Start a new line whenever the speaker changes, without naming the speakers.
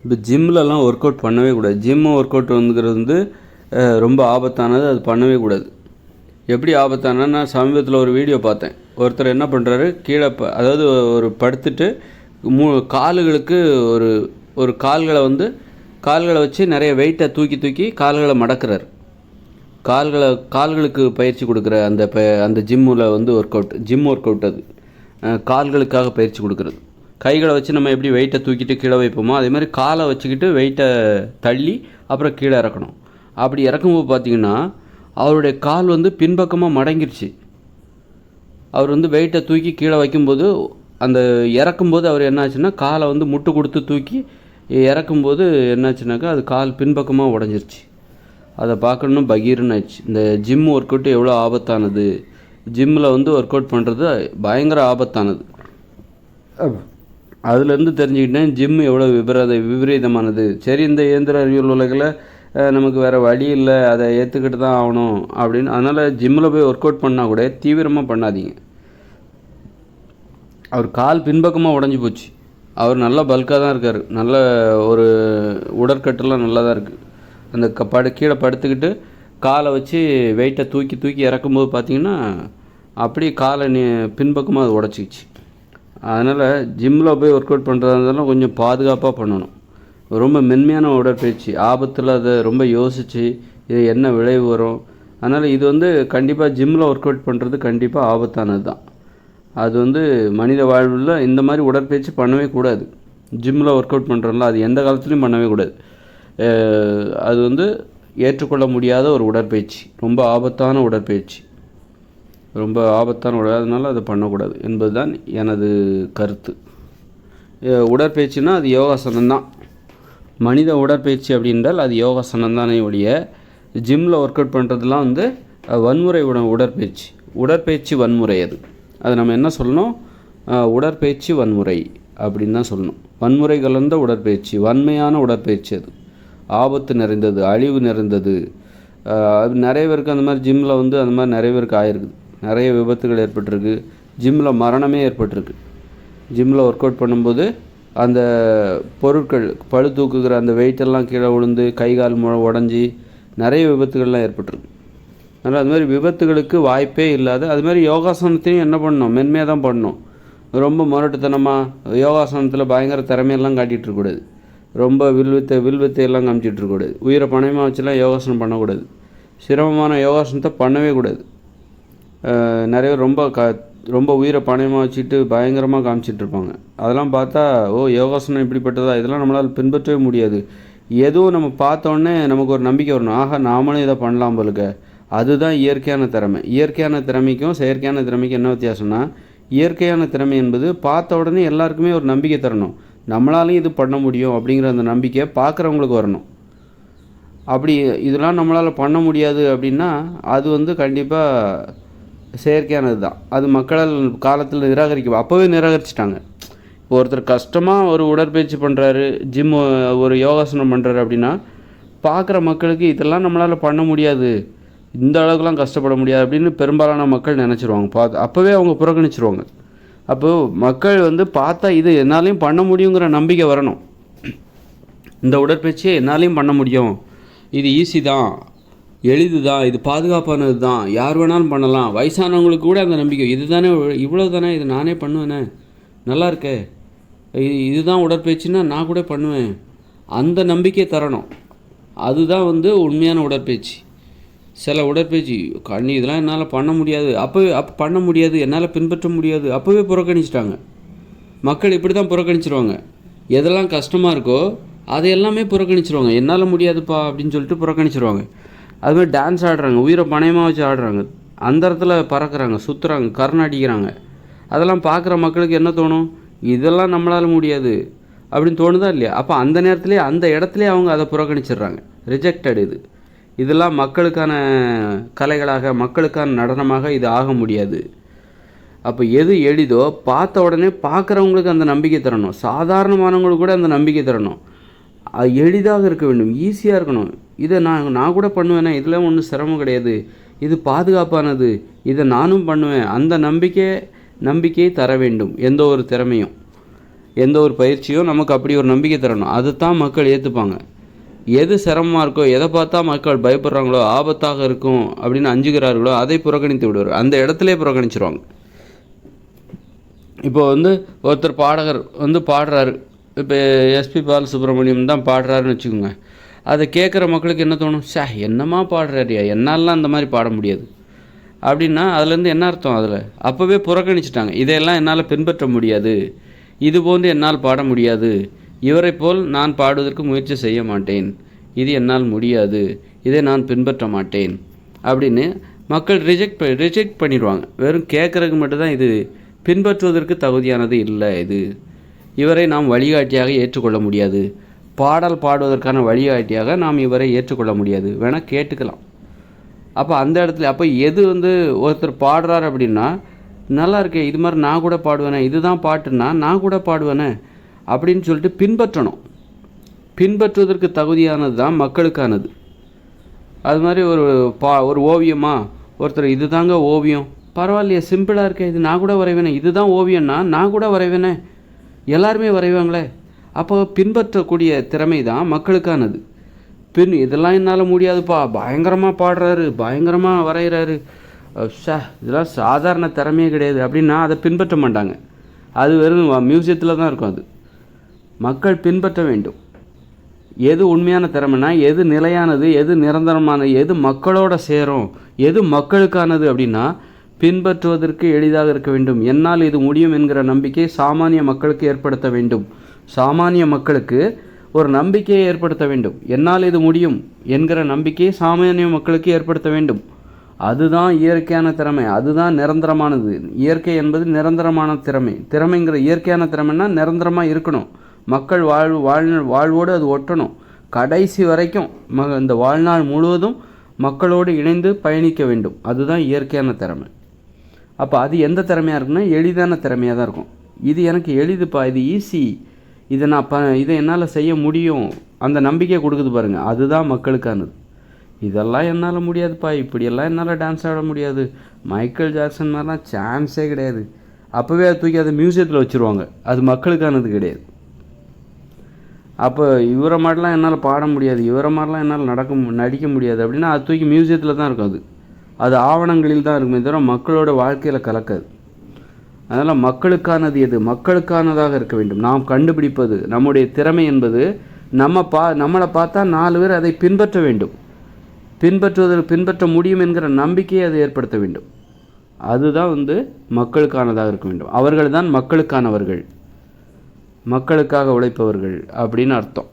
இப்போ ஜிம்லலாம் work out பண்ணவே கூடாது. ஒர்க் அவுட் வந்துங்கிறது ரொம்ப ஆபத்தானது. அது பண்ணவே கூடாது. எப்படி ஆபத்தானா, நான் சமீபத்தில் ஒரு வீடியோ பார்த்தேன். ஒருத்தர் என்ன பண்ணுறாரு, கீழே அதாவது ஒரு படுத்துட்டு காலுகளுக்கு ஒரு ஒரு கால்களை வச்சு நிறைய வெயிட்டை தூக்கி கால்களை மடக்கிறார். கால்களுக்கு பயிற்சி கொடுக்குற அந்த ஜிம்மில் ஒர்க் அவுட் அது கால்களுக்காக பயிற்சி கொடுக்குறது. கைகளை வச்சு நம்ம எப்படி வெயிட்டை தூக்கிட்டு கீழே வைப்போமோ அதே மாதிரி காலை வச்சுக்கிட்டு வெயிட்டை தள்ளி அப்புறம் கீழே இறக்கணும். அப்படி இறக்கும்போது பார்த்திங்கன்னா அவருடைய கால் பின்பக்கமாக மடங்கிருச்சு. அவர் வெயிட்டை தூக்கி கீழே வைக்கும்போது அந்த இறக்கும்போது அவர் என்னாச்சுன்னா காலை முட்டு கொடுத்து தூக்கி இறக்கும்போது என்னாச்சுனாக்கா அது கால் பின்பக்கமாக உடஞ்சிருச்சு. அதை பார்க்கணும் பகீர்னு ஆச்சு. இந்த ஜிம் ஒர்க் அவுட் எவ்வளோ ஆபத்தானது, ஜிம்மில் ஒர்க் அவுட் பண்ணுறது பயங்கர ஆபத்தானது. அதுலேருந்து தெரிஞ்சுக்கிட்டேன் ஜிம் எவ்வளோ விபரீதமானது. சரி, இந்த இயந்திர அறிவியல் உலகில் நமக்கு வேறு வழி இல்லை, அதை ஏற்றுக்கிட்டு தான் ஆகணும் அப்படின்னு. அதனால் ஜிம்மில் போய் ஒர்க் அவுட் பண்ணால் கூட தீவிரமாக பண்ணாதீங்க. அவர் கால் பின்பக்கமாக உடஞ்சி போச்சு. அவர் நல்லா பல்காக தான் இருக்கார், நல்ல ஒரு உடற்கட்டெல்லாம் நல்லா தான் இருக்குது. அந்த கீழே படுத்துக்கிட்டு காலை வச்சு வெயிட்டை தூக்கி இறக்கும்போது பார்த்திங்கன்னா அப்படியே காலை பின்பக்கமாக அது உடச்சிக்கிச்சு. அதனால் ஜிம்மில் போய் ஒர்க் அவுட் பண்ணுறதா இருந்தாலும் கொஞ்சம் பாதுகாப்பாக பண்ணணும். ரொம்ப மென்மையான உடற்பயிற்சி, ஆபத்தில் அதை ரொம்ப யோசித்து இது என்ன விளைவு வரும். அதனால் இது கண்டிப்பாக ஜிம்மில் ஒர்க் அவுட் பண்ணுறது கண்டிப்பாக ஆபத்தானது தான். அது மனித வாழ்வில் இந்த மாதிரி உடற்பயிற்சி பண்ணவே கூடாது. ஜிம்மில் ஒர்க் அவுட் பண்ணுறோம்ல, அது எந்த காலத்துலையும் பண்ணவே கூடாது. அது ஏற்றுக்கொள்ள முடியாத ஒரு உடற்பயிற்சி, ரொம்ப ஆபத்தான உடற்பயிற்சி, அதனால் அதை பண்ணக்கூடாது என்பது தான் எனது கருத்து. உடற்பயிற்சினா அது யோகாசனம் தான். மனித உடற்பயிற்சி அப்படின்றால் அது யோகாசனம் தானே ஒழிய ஜிம்மில் ஒர்க் அவுட் பண்ணுறதுலாம் வன்முறை உடற்பயிற்சி வன்முறை. அது நம்ம என்ன சொல்லணும், உடற்பயிற்சி வன்முறை அப்படின்னு தான் சொல்லணும். வன்முறை கலந்த உடற்பயிற்சி, வன்மையான உடற்பயிற்சி, அது ஆபத்து நிறைந்தது, அழிவு நிறைந்தது. அது நிறைய பேருக்கு அந்த மாதிரி ஜிம்மில் அந்த மாதிரி நிறைய பேருக்கு ஆகிருக்குது. நிறைய விபத்துகள் ஏற்பட்டிருக்கு, ஜிம்மில் மரணமே ஏற்பட்டிருக்கு. ஜிம்மில் ஒர்க் அவுட் பண்ணும்போது அந்த பொருட்கள் பளு தூக்குகிற அந்த வெயிட்டெல்லாம் கீழே விழுந்து கை கால் உடஞ்சி நிறைய விபத்துகள்லாம் ஏற்பட்டிருக்கு. அதனால் அது மாதிரி விபத்துகளுக்கு வாய்ப்பே இல்லாத, அது மாதிரி யோகாசனத்தையும் என்ன பண்ணணும், மென்மையாக தான் பண்ணணும். ரொம்ப முரட்டுத்தனமாக யோகாசனத்தில் பயங்கர திறமையெல்லாம் காட்டிகிட்ருக்கூடாது. ரொம்ப வில்வித்தையெல்லாம் காமிச்சிட்ருக்கூடாது. உயிரை பணயமாக வச்சுலாம் யோகாசனம் பண்ணக்கூடாது. சிரமமான யோகாசனத்தை பண்ணவே கூடாது. நிறைய ரொம்ப உயிரை பணயமாக வச்சுட்டு பயங்கரமாக காமிச்சிட்ருப்பாங்க. அதெல்லாம் பார்த்தா யோகாசனம் இப்படிப்பட்டதா, இதெல்லாம் நம்மளால் பின்பற்றவே முடியாது. எதுவும் நம்ம பார்த்தோன்னே நமக்கு ஒரு நம்பிக்கை வரணும், ஆஹா நாமளும் இதை பண்ணலாம் போலுக்க. அதுதான் இயற்கையான திறமை. இயற்கையான திறமைக்கும் செயற்கையான திறமைக்கும் என்ன வித்தியாசம்னா, இயற்கையான திறமை என்பது பார்த்த உடனே எல்லாருக்குமே ஒரு நம்பிக்கை தரணும், நம்மளாலையும் இது பண்ண முடியும் அப்படிங்கிற அந்த நம்பிக்கை பார்க்குறவங்களுக்கு வரணும். அப்படி இதெல்லாம் நம்மளால் பண்ண முடியாது அப்படின்னா அது கண்டிப்பாக செயற்கையானது தான். அது மக்களால் காலத்தில் அப்போவே நிராகரிச்சிட்டாங்க. இப்போ ஒருத்தர் கஷ்டமாக ஒரு உடற்பயிற்சி பண்ணுறாரு, ஒரு யோகாசனம் பண்ணுறாரு அப்படின்னா பார்க்குற மக்களுக்கு இதெல்லாம் நம்மளால் பண்ண முடியாது, இந்த அளவுக்குலாம் கஷ்டப்பட முடியாது அப்படின்னு பெரும்பாலான மக்கள் நினச்சிருவாங்க. அப்போவே அவங்க புறக்கணிச்சிருவாங்க. அப்போது மக்கள் பார்த்தா இது என்னாலையும் பண்ண முடியுங்கிற நம்பிக்கை வரணும். இந்த உடற்பயிற்சியை என்னாலையும் பண்ண முடியும், இது ஈஸி தான், எளிது தான், இது பாதுகாப்பானது தான், யார் வேணாலும் பண்ணலாம், வயசானவங்களுக்கு கூட அந்த நம்பிக்கை, இவ்வளோ தானே, இது நானே பண்ணுவேனே, நல்லா இருக்கே, இதுதான் உடற்பயிற்சின்னா நான் கூட பண்ணுவேன், அந்த நம்பிக்கை தரணும். அதுதான் உண்மையான உடற்பயிற்சி. சில உடற்பயிற்சி இதெல்லாம் என்னால் பண்ண முடியாது, அப்போ பண்ண முடியாது, என்னால் பின்பற்ற முடியாது, அப்போவே புறக்கணிச்சிட்டாங்க. மக்கள் இப்படி தான் புறக்கணிச்சிருவாங்க. எதெல்லாம் கஷ்டமாக இருக்கோ அதை எல்லாமே புறக்கணிச்சிருவாங்க. என்னால் முடியாதுப்பா அப்படின்னு சொல்லிட்டு புறக்கணிச்சிருவாங்க. அதுமாதிரி டான்ஸ் ஆடுறாங்க, உயிரை பணயமாக வச்சு ஆடுறாங்க, அந்த இடத்துல பறக்கிறாங்க, சுற்றுறாங்க, கர்ணம் அடிக்கிறாங்க. அதெல்லாம் பார்க்குற மக்களுக்கு என்ன தோணும், இதெல்லாம் நம்மளால் முடியாது அப்படின்னு தோணுதா இல்லையா? அப்போ அந்த நேரத்துலேயே அந்த இடத்துலையே அவங்க அதை புறக்கணிச்சிடுறாங்க. ரிஜெக்டட். இதெல்லாம் மக்களுக்கான கலைகளாக, மக்களுக்கான நடனமாக இது ஆக முடியாது. அப்போ எது எளிதோ பார்த்த உடனே பார்க்குறவங்களுக்கு அந்த நம்பிக்கை தரணும், சாதாரணமானவங்களுக்கு கூட அந்த நம்பிக்கை தரணும். அது எளிதாக இருக்க வேண்டும், ஈஸியாக இருக்கணும். இதை நான் கூட பண்ணுவேனே, இதெல்லாம் ஒன்றும் சிரமம் கிடையாது, இது பாதுகாப்பானது, இதை நானும் பண்ணுவேன், அந்த நம்பிக்கையை தர வேண்டும் எந்த ஒரு திறமையும். எந்த ஒரு பயிற்சியும் நமக்கு அப்படி ஒரு நம்பிக்கை தரணும். அது தான் மக்கள் ஏற்றுப்பாங்க. எது சிரமமாக இருக்கோ, எதை பார்த்தா மக்கள் பயப்படுறாங்களோ, ஆபத்தாக இருக்கும் அப்படின்னு அஞ்சுகிறார்களோ அதை புறக்கணித்து விடுவார். அந்த இடத்துலே புறக்கணிச்சிருவாங்க. இப்போ ஒருத்தர் பாடகர் பாடுறாரு. இப்போ எஸ்பி பாலசுப்ரமணியம் தான் பாடுறாருன்னு வச்சுக்கோங்க. அதை கேட்குற மக்களுக்கு என்ன தோணும்? என்னம்மா பாடுறாரியா, என்னாலலாம் அந்த மாதிரி பாட முடியாது அப்படின்னா அதுலேருந்து என்ன அர்த்தம்? அதில் அப்போவே புறக்கணிச்சிட்டாங்க. இதையெல்லாம் என்னால் பின்பற்ற முடியாது, இது போன்று என்னால் பாட முடியாது, இவரை போல் நான் பாடுவதற்கு முயற்சி செய்ய மாட்டேன், இது என்னால் முடியாது, இதை நான் பின்பற்ற மாட்டேன் அப்படின்னு மக்கள் ரிஜெக்ட் பண்ணிடுவாங்க. வெறும் கேட்குறதுக்கு மட்டும்தான் இது பின்பற்றுவதற்கு தகுதியானது இல்லை, இவரை நாம் வழிகாட்டியாக ஏற்றுக்கொள்ள முடியாது, பாடல் பாடுவதற்கான வழிகாட்டியாக நாம் இவரை ஏற்றுக்கொள்ள முடியாது, வேணால் கேட்டுக்கலாம். அப்போ அந்த இடத்துல எது ஒருத்தர் பாடுறார் அப்படின்னா, நல்லா இருக்கே, இது மாதிரி நான் கூட பாடுவேனே, இதுதான் பாட்டுன்னா நான் கூட பாடுவேனே அப்படின்னு சொல்லிட்டு பின்பற்றணும். பின்பற்றுவதற்கு தகுதியானது தான் மக்களுக்கானது. அது மாதிரி ஒரு ஓவியமா, ஒருத்தர் இது தாங்க ஓவியம், பரவாயில்லையே சிம்பிளாக இருக்கே, இது நான் கூட வரைவேனே, இதுதான் ஓவியம்னா நான் கூட வரைவேனே, எல்லாருமே வரைவாங்களே. அப்போ பின்பற்றக்கூடிய திறமை தான் மக்களுக்கானது. இதெல்லாம் என்னால் முடியாதுப்பா, பயங்கரமாக பாடுறாரு, பயங்கரமாக வரைகிறாரு, இதெல்லாம் சாதாரண திறமையே கிடையாது அப்படின்னா அதை பின்பற்ற மாட்டாங்க. அது வெறும் மியூசியத்தில் தான் இருக்கும். அது மக்கள் பின்பற்ற வேண்டும். எது உண்மையான திறமைனா, எது நிலையானது, எது நிரந்தரமானது, எது மக்களோட சேரும், எது மக்களுக்கானது அப்படின்னா பின்பற்றுவதற்கு எளிதாக இருக்க வேண்டும். என்னால் இது முடியும் என்கிற நம்பிக்கை சாமானிய மக்களுக்கு ஏற்படுத்த வேண்டும். சாமானிய மக்களுக்கு ஒரு நம்பிக்கையை ஏற்படுத்த வேண்டும். என்னால் இது முடியும் என்கிற நம்பிக்கையை சாமானிய மக்களுக்கு ஏற்படுத்த வேண்டும். அதுதான் இயற்கையான திறமை, அதுதான் நிரந்தரமானது. இயற்கை என்பது நிரந்தரமான திறமை. திறமைங்கிற இயற்கையான திறமைன்னா நிரந்தரமாக இருக்கணும். மக்கள் வாழ்வோடு அது ஒட்டணும். கடைசி வரைக்கும் இந்த வாழ்நாள் முழுவதும் மக்களோடு இணைந்து பயணிக்க வேண்டும். அதுதான் இயற்கையான திறமை. அப்போ அது எந்த திறமையாக இருக்குன்னா எளிதான திறமையாக தான் இருக்கும். இது எனக்கு எளிதுப்பா, இது ஈஸி, இதை என்னால் செய்ய முடியும், அந்த நம்பிக்கை கொடுக்குது பாருங்கள், அதுதான் மக்களுக்கானது. இதெல்லாம் என்னால் முடியாதுப்பா, இப்படியெல்லாம் என்னால் டான்ஸ் ஆட முடியாது, மைக்கேல் ஜாக்சன் மாதிரிலாம் சான்ஸே கிடையாது, அப்போவே அதை தூக்கி அதை மியூசியத்தில் வச்சுருவாங்க. அது மக்களுக்கானது கிடையாது. அப்போ இவரை மாதிரிலாம் என்னால் பாட முடியாது, இவரை மாதிரிலாம் என்னால் நடிக்க முடியாது அப்படின்னா அது தூக்கி மியூசியத்தில் தான் இருக்கும். அது ஆவணங்களில் தான் இருக்குமே தவிர மக்களோட வாழ்க்கையில் கலக்காது. அதனால் மக்களுக்கானது எது, மக்களுக்கானதாக இருக்க வேண்டும். நாம் கண்டுபிடிப்பது நம்முடைய திறமை என்பது நம்மளை பார்த்தா 4 பேர் அதை பின்பற்ற வேண்டும். பின்பற்ற முடியும் என்கிற நம்பிக்கையை அதை ஏற்படுத்த வேண்டும். அதுதான் மக்களுக்கானதாக இருக்க வேண்டும். அவர்கள் தான் மக்களுக்கானவர்கள், மக்களுக்காக உழைப்பவர்கள் அப்படின்னு அர்த்தம்.